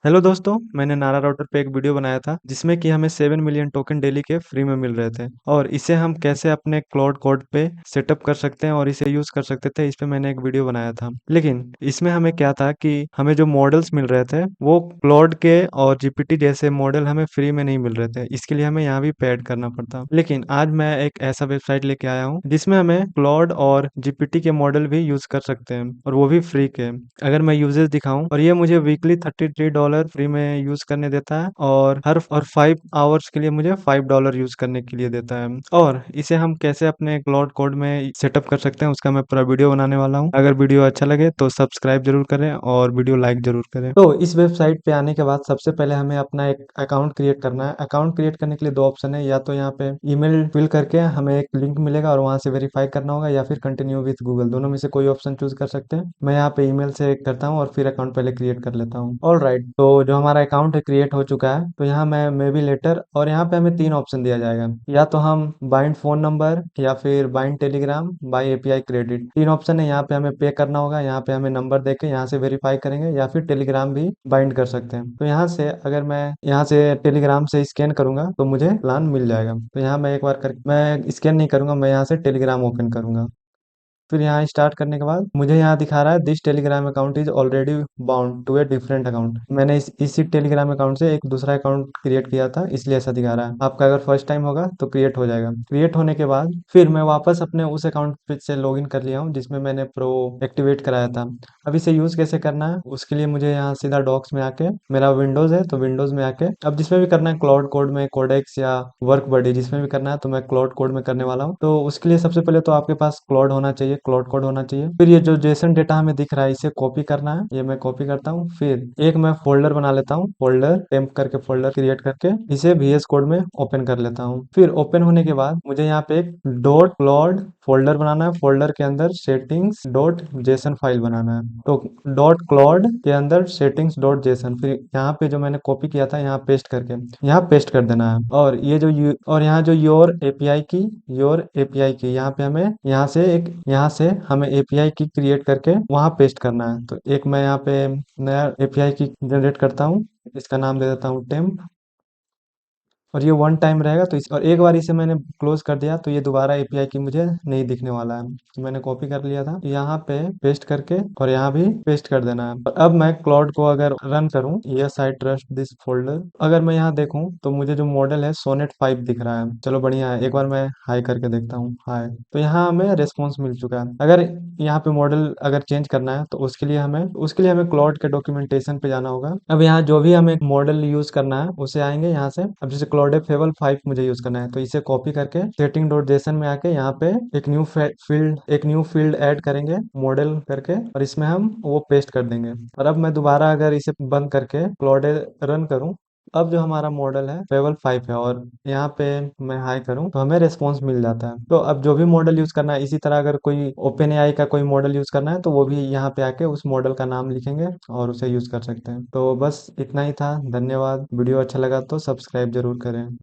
Hello दोस्तों, मैंने नारा राउटर पे एक वीडियो बनाया था जिसमें कि हमें 7 मिलियन टोकन डेली के फ्री में मिल रहे थे और इसे हम कैसे अपने क्लाउड कोड पे सेटअप कर सकते हैं और इसे यूज़ कर सकते थे। इस पे मैंने एक वीडियो बनाया था। लेकिन इसमें हमें क्या था कि हमें जो मॉडल्स मिल रहे थे वो क्लाउड के और जीपीटी जैसे मॉडल हमें फ्री में नहीं मिल रहे थे। इसके लिए हमें यहाँ भी पे ऐड करना पड़ता। लेकिन आज मैं एक ऐसा वेबसाइट लेके आया हूँ जिसमें हमें क्लाउड और जीपीटी के मॉडल भी यूज़ कर सकते हैं और वो भी फ्री के। अगर मैं यूजेस दिखाऊं और ये मुझे वीकली $33 फ्री में यूज करने देता है और हर और 5 आवर्स के लिए मुझे $5 यूज करने के लिए देता है। और इसे हम कैसे अपने क्लाउड कोड में सेटअप कर सकते हैं उसका मैं पूरा वीडियो बनाने वाला हूँ। अगर वीडियो अच्छा लगे तो सब्सक्राइब जरूर करें और वीडियो लाइक जरूर करें। तो इस वेबसाइट पे आने के बाद सबसे पहले हमें अपना एक अकाउंट क्रिएट करना है। अकाउंट क्रिएट करने के लिए दो ऑप्शन है, या तो यहाँ पे ईमेल फिल करके हमें एक लिंक मिलेगा और वहां से वेरीफाई करना होगा, या फिर कंटिन्यू विथ गूगल, दोनों में से कोई ऑप्शन चूज कर सकते हैं। मैं यहाँ पे ईमेल से करता हूँ और फिर अकाउंट पहले क्रिएट कर लेता हूँ। ऑल राइट, तो जो हमारा अकाउंट है क्रिएट हो चुका है। तो यहाँ मैं मे बी लेटर, और यहाँ पे हमें तीन ऑप्शन दिया जाएगा, या तो हम बाइंड फोन नंबर, या फिर bind Telegram, by API credit, तीन ऑप्शन है। यहाँ पे हमें पे करना होगा, यहाँ पे हमें नंबर देके यहाँ से वेरीफाई करेंगे, या फिर टेलीग्राम भी बाइंड कर सकते हैं। तो यहाँ से अगर मैं यहाँ से टेलीग्राम से स्कैन करूंगा तो मुझे प्लान मिल जाएगा। तो यहाँ मैं एक बार कर, मैं स्कैन नहीं करूंगा, मैं यहाँ से टेलीग्राम ओपन करूंगा। फिर यहाँ स्टार्ट करने के बाद मुझे यहाँ दिखा रहा है this Telegram account is already bound to a different account. मैंने इसी टेलीग्राम अकाउंट से एक दूसरा अकाउंट क्रिएट किया था, इसलिए ऐसा दिखा रहा है। आपका अगर फर्स्ट टाइम होगा तो क्रिएट हो जाएगा। क्रिएट होने के बाद फिर मैं वापस अपने उस अकाउंट से लॉगिन कर लिया हूँ जिसमें मैंने प्रो एक्टिवेट कराया था। अब इसे यूज कैसे करना है उसके लिए मुझे यहाँ सीधा डॉक्स में आके, मेरा विंडोज है तो विंडोज में आके, अब जिसमें भी करना है क्लाउड कोड में, कोडेक्स या वर्क बडी, जिसमें भी करना है तो मैं क्लाउड कोड में करने वाला हूँ। तो उसके लिए सबसे पहले तो आपके पास क्लाउड होना चाहिए, क्लाउड कोड होना चाहिए। फिर ये जो जेसन डेटा हमें दिख रहा है इसे कॉपी करना है, ये मैं कॉपी करता हूँ। फिर एक मैं फोल्डर बना लेता हूँ, फोल्डर टेम्प करके फोल्डर क्रिएट करके इसे VS कोड में ओपन कर लेता हूँ। फिर ओपन होने के बाद मुझे यहाँ पे एक डॉट क्लाउड फोल्डर बनाना है, फोल्डर के अंदर सेटिंग्स डॉट जेसन फाइल बनाना है। तो डॉट क्लाउड के अंदर सेटिंग्स डॉट जेसन, फिर यहाँ पे जो मैंने कॉपी किया था यहाँ पेस्ट करके यहाँ पेस्ट कर देना है। और ये जो और यहाँ जो योर एपीआई की यहाँ पे हमें यहाँ से हमें एपीआई की क्रिएट करके वहाँ पेस्ट करना है। तो एक मैं यहाँ पे नया एपीआई की जनरेट करता हूँ, इसका नाम दे देता हूँ टेम्प। और ये वन टाइम रहेगा, तो इस और एक बार इसे मैंने क्लोज कर दिया तो ये दोबारा एपीआई की मुझे नहीं दिखने वाला है। तो मैंने कॉपी कर लिया था, यहाँ पे पेस्ट करके और यहाँ भी पेस्ट कर देना है। और अब मैं क्लाउड को अगर रन करूँ, yes I trust this folder, अगर मैं यहाँ देखूँ तो मुझे जो मॉडल है सोनेट 5 दिख रहा है। चलो बढ़िया है, एक बार मैं हाई करके देखता हूँ, हाई। तो यहाँ हमें रेस्पॉन्स मिल चुका है। अगर यहाँ पे मॉडल अगर चेंज करना है तो उसके लिए हमें क्लाउड के डॉक्यूमेंटेशन पे जाना होगा। अब यहाँ जो भी हमें मॉडल यूज करना है उसे आएंगे यहाँ से। अब जैसे क्लाउड फेबल 5 मुझे यूज करना है तो इसे कॉपी करके सेटिंग डॉट जेसन में आके यहाँ पे एक न्यू फील्ड ऐड करेंगे मॉडल करके, और इसमें हम वो पेस्ट कर देंगे। और अब मैं दोबारा अगर इसे बंद करके क्लाउड रन करूँ, अब जो हमारा मॉडल है लेवल 5 है, और यहाँ पे मैं हाई करूँ तो हमें रिस्पॉन्स मिल जाता है। तो अब जो भी मॉडल यूज करना है, इसी तरह अगर कोई ओपन एआई का कोई मॉडल यूज करना है तो वो भी यहाँ पे आके उस मॉडल का नाम लिखेंगे और उसे यूज कर सकते हैं। तो बस इतना ही था, धन्यवाद। वीडियो अच्छा लगा तो सब्सक्राइब जरूर करें।